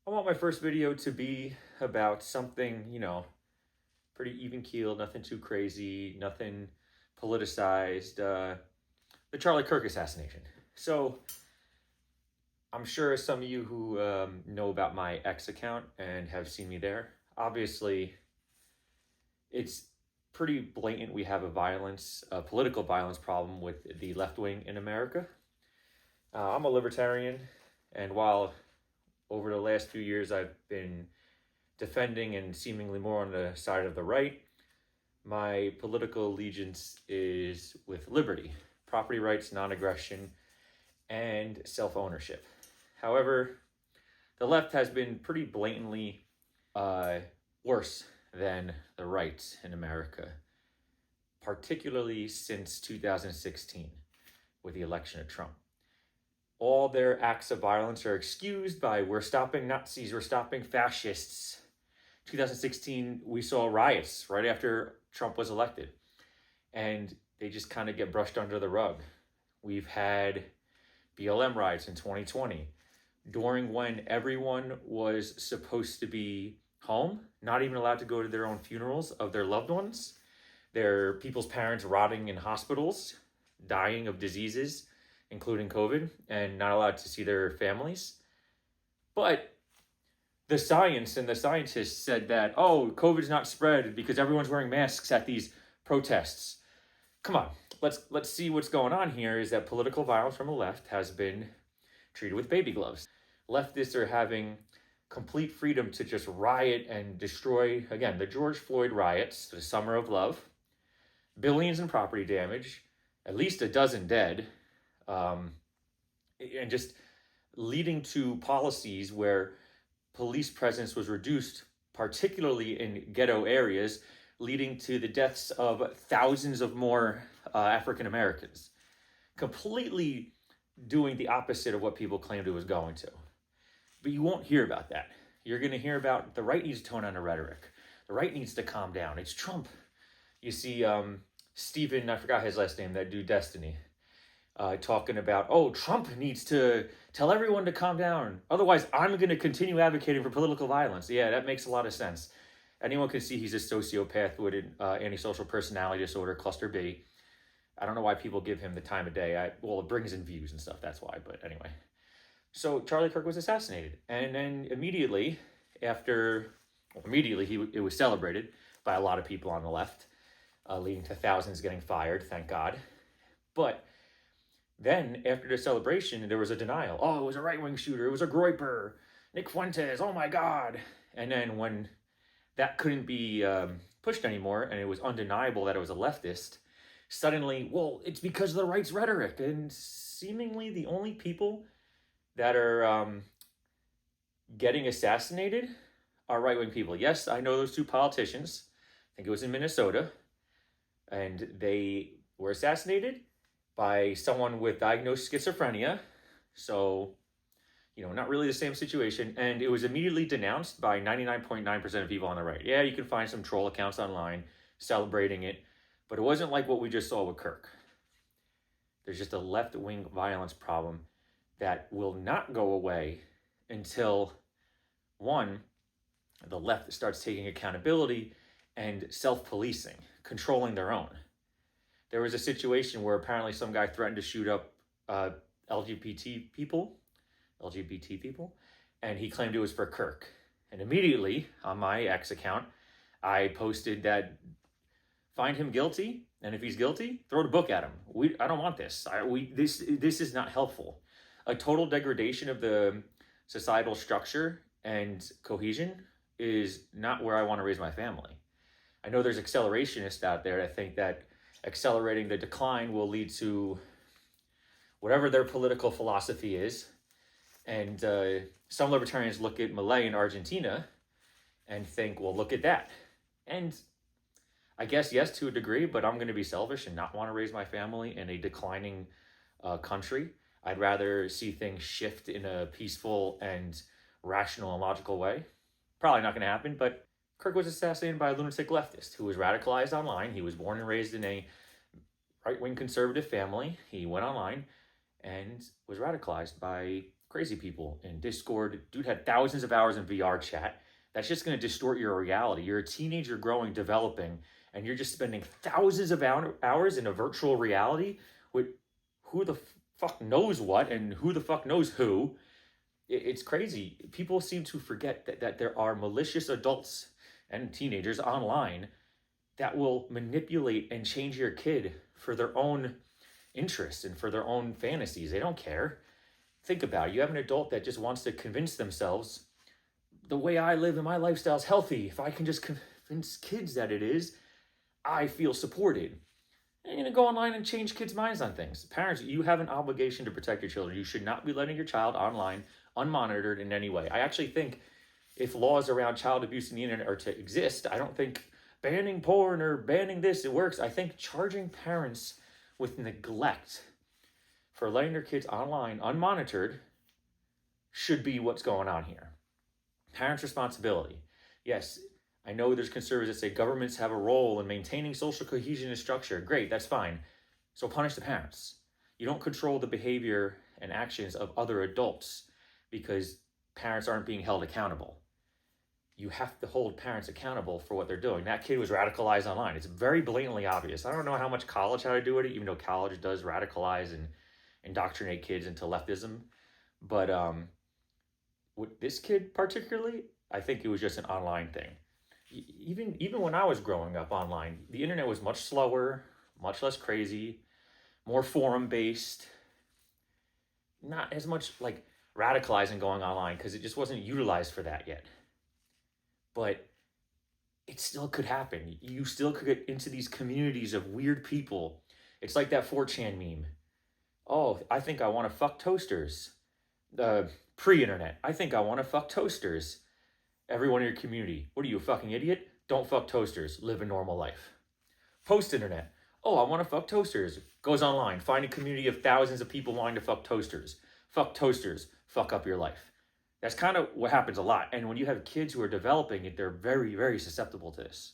I want my first video to be about something, pretty even keeled, nothing too crazy, nothing politicized. The Charlie Kirk assassination. So, I'm sure some of you who know about my X account and have seen me there, obviously, it's pretty blatant we have a political violence problem with the left wing in America. I'm a libertarian, and while over the last few years I've been defending and seemingly more on the side of the right, my political allegiance is with liberty, property rights, non-aggression, and self-ownership. However, the left has been pretty blatantly worse than the right in America, particularly since 2016 with the election of Trump. All their acts of violence are excused by we're stopping Nazis, we're stopping fascists. 2016, we saw riots right after Trump was elected, and they just kind of get brushed under the rug. We've had BLM riots in 2020, during when everyone was supposed to be home, not even allowed to go to their own funerals of their loved ones, their people's parents rotting in hospitals, dying of diseases, including COVID, and not allowed to see their families. But the science and the scientists said that, COVID's not spread because everyone's wearing masks at these protests. Come on, let's see what's going on here is that political violence from the left has been treated with baby gloves. Leftists are having complete freedom to just riot and destroy, again, the George Floyd riots, the Summer of Love, billions in property damage, at least a dozen dead, and just leading to policies where police presence was reduced, particularly in ghetto areas, leading to the deaths of thousands of more African Americans. Completely doing the opposite of what people claimed it was going to. But you won't hear about that. You're going to hear about the right needs to tone down the rhetoric. The right needs to calm down. It's Trump. You see Stephen, I forgot his last name, that dude Destiny, talking about, Trump needs to tell everyone to calm down. Otherwise, I'm going to continue advocating for political violence. Yeah, that makes a lot of sense. Anyone can see he's a sociopath with an antisocial personality disorder, cluster B. I don't know why people give him the time of day. It brings in views and stuff, that's why. But anyway. So Charlie Kirk was assassinated. And then immediately, it was celebrated by a lot of people on the left, leading to thousands getting fired, thank God. But then, after the celebration, there was a denial. Oh, it was a right-wing shooter. It was a Groyper. Nick Fuentes. Oh, my God. And then when that couldn't be pushed anymore, and it was undeniable that it was a leftist, suddenly, it's because of the right's rhetoric. And seemingly the only people that are getting assassinated are right-wing people. Yes, I know those two politicians. I think it was in Minnesota. And they were assassinated by someone with diagnosed schizophrenia. So, not really the same situation. And it was immediately denounced by 99.9% of people on the right. Yeah, you can find some troll accounts online celebrating it, but it wasn't like what we just saw with Kirk. There's just a left-wing violence problem that will not go away until, one, the left starts taking accountability and self-policing, controlling their own. There was a situation where apparently some guy threatened to shoot up LGBT people, and he claimed it was for Kirk. And immediately on my X account, I posted that find him guilty, and if he's guilty, throw the book at him. I don't want this. This is not helpful. A total degradation of the societal structure and cohesion is not where I want to raise my family. I know there's accelerationists out there that think that accelerating the decline will lead to whatever their political philosophy is. And some libertarians look at Milei in Argentina and think, well, look at that. And I guess, yes, to a degree, but I'm going to be selfish and not want to raise my family in a declining country. I'd rather see things shift in a peaceful and rational and logical way. Probably not going to happen, but Kirk was assassinated by a lunatic leftist who was radicalized online. He was born and raised in a right-wing conservative family. He went online and was radicalized by crazy people in Discord. Dude had thousands of hours in VR chat. That's just going to distort your reality. You're a teenager growing, developing, and you're just spending thousands of hours in a virtual reality with who the fuck knows what and who the fuck knows who. It's crazy. People seem to forget that there are malicious adults and teenagers online that will manipulate and change your kid for their own interests and for their own fantasies. They don't care. Think about it. You have an adult that just wants to convince themselves the way I live and my lifestyle is healthy. If I can just convince kids that it is, I feel supported. You're going to go online and change kids' minds on things. Parents, you have an obligation to protect your children. You should not be letting your child online unmonitored in any way. I actually think if laws around child abuse in the internet are to exist, I don't think banning porn or banning this, it works. I think charging parents with neglect for letting their kids online unmonitored should be what's going on here. Parents' responsibility. Yes, I know there's conservatives that say governments have a role in maintaining social cohesion and structure. Great, that's fine. So punish the parents. You don't control the behavior and actions of other adults because parents aren't being held accountable. You have to hold parents accountable for what they're doing. That kid was radicalized online. It's very blatantly obvious. I don't know how much college had to do with it, even though college does radicalize and indoctrinate kids into leftism. But with this kid particularly, I think it was just an online thing. Even when I was growing up online, the internet was much slower, much less crazy, more forum-based, not as much like radicalizing going online because it just wasn't utilized for that yet. But it still could happen. You still could get into these communities of weird people. It's like that 4chan meme. Oh, I think I want to fuck toasters. Pre-internet. I think I want to fuck toasters. Everyone in your community. What are you, a fucking idiot? Don't fuck toasters. Live a normal life. Post-internet. Oh, I want to fuck toasters. Goes online. Find a community of thousands of people wanting to fuck toasters. Fuck toasters. Fuck up your life. That's kind of what happens a lot. And when you have kids who are developing it, they're very, very susceptible to this.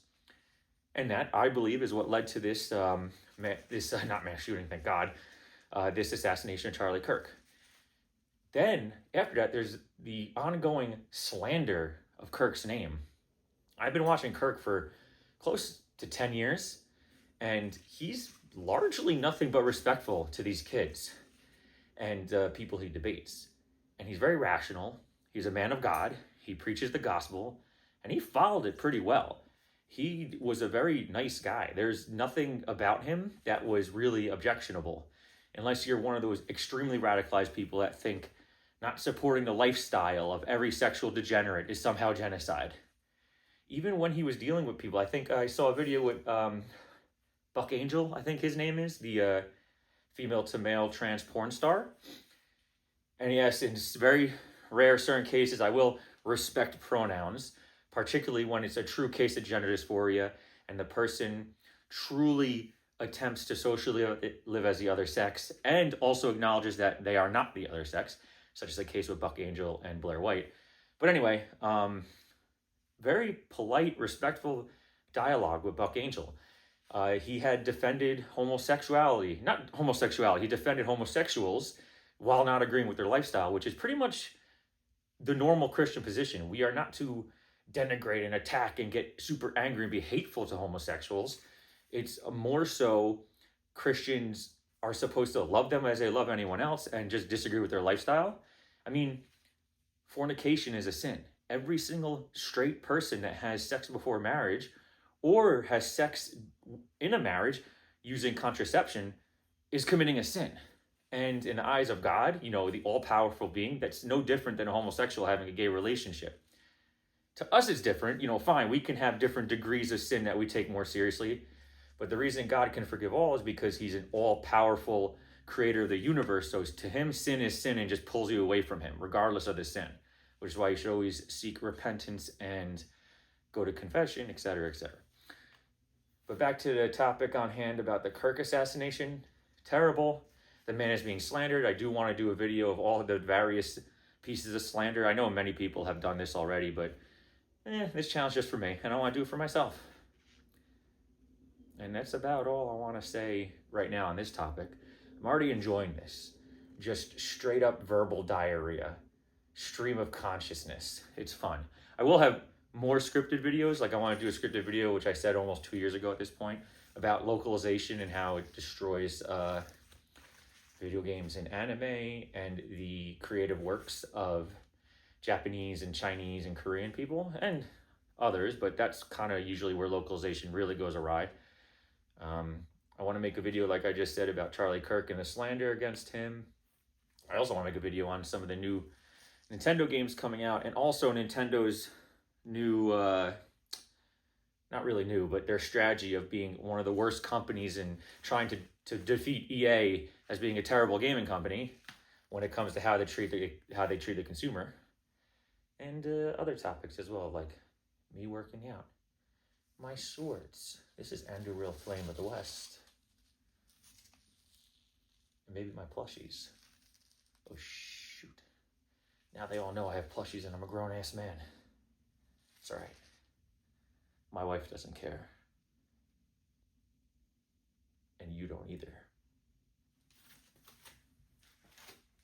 And that, I believe, is what led to this, not mass shooting, thank God, this assassination of Charlie Kirk. Then, after that, there's the ongoing slander of Kirk's name. I've been watching Kirk for close to 10 years, and he's largely nothing but respectful to these kids and people he debates. And he's very rational. He's a man of God. He preaches the gospel, and he followed it pretty well. He was a very nice guy. There's nothing about him that was really objectionable, unless you're one of those extremely radicalized people that think not supporting the lifestyle of every sexual degenerate is somehow genocide. Even when he was dealing with people, I think I saw a video with Buck Angel, I think his name is, the female to male trans porn star. And yes, in very rare certain cases, I will respect pronouns, particularly when it's a true case of gender dysphoria and the person truly attempts to socially live as the other sex and also acknowledges that they are not the other sex, such as the case with Buck Angel and Blair White. But anyway, very polite, respectful dialogue with Buck Angel. He had defended homosexuality, not homosexuality, he defended homosexuals while not agreeing with their lifestyle, which is pretty much the normal Christian position. We are not to denigrate and attack and get super angry and be hateful to homosexuals. It's more so Christians are supposed to love them as they love anyone else and just disagree with their lifestyle. I mean, fornication is a sin. Every single straight person that has sex before marriage or has sex in a marriage using contraception is committing a sin. And in the eyes of God, you know, the all-powerful being, that's no different than a homosexual having a gay relationship. To us, it's different. You know, fine, we can have different degrees of sin that we take more seriously. But the reason God can forgive all is because he's an all-powerful creator of the universe. So to him, sin is sin and just pulls you away from him, regardless of the sin. Which is why you should always seek repentance and go to confession, etc., etc. But back to the topic on hand about the Kirk assassination. Terrible. The man is being slandered. I do want to do a video of all of the various pieces of slander. I know many people have done this already, but this challenge just for me, and I want to do it for myself. And that's about all I want to say right now on this topic. I'm already enjoying this. just straight up verbal diarrhea, stream of consciousness. It's fun. I will have more scripted videos. Like I want to do a scripted video, which I said almost 2 years ago at this point, about localization and how it destroys video games and anime and the creative works of Japanese and Chinese and Korean people and others, but that's kind of usually where localization really goes awry. I want to make a video, like I just said, about Charlie Kirk and the slander against him. I also want to make a video on some of the new Nintendo games coming out, and also Nintendo's new, not really new, but their strategy of being one of the worst companies and trying to defeat EA as being a terrible gaming company when it comes to how they treat the consumer, and other topics as well, like me working out, my swords. This is Andrew Real Flame of the West. And maybe my plushies. Oh shoot. Now they all know I have plushies and I'm a grown-ass man. It's alright. My wife doesn't care.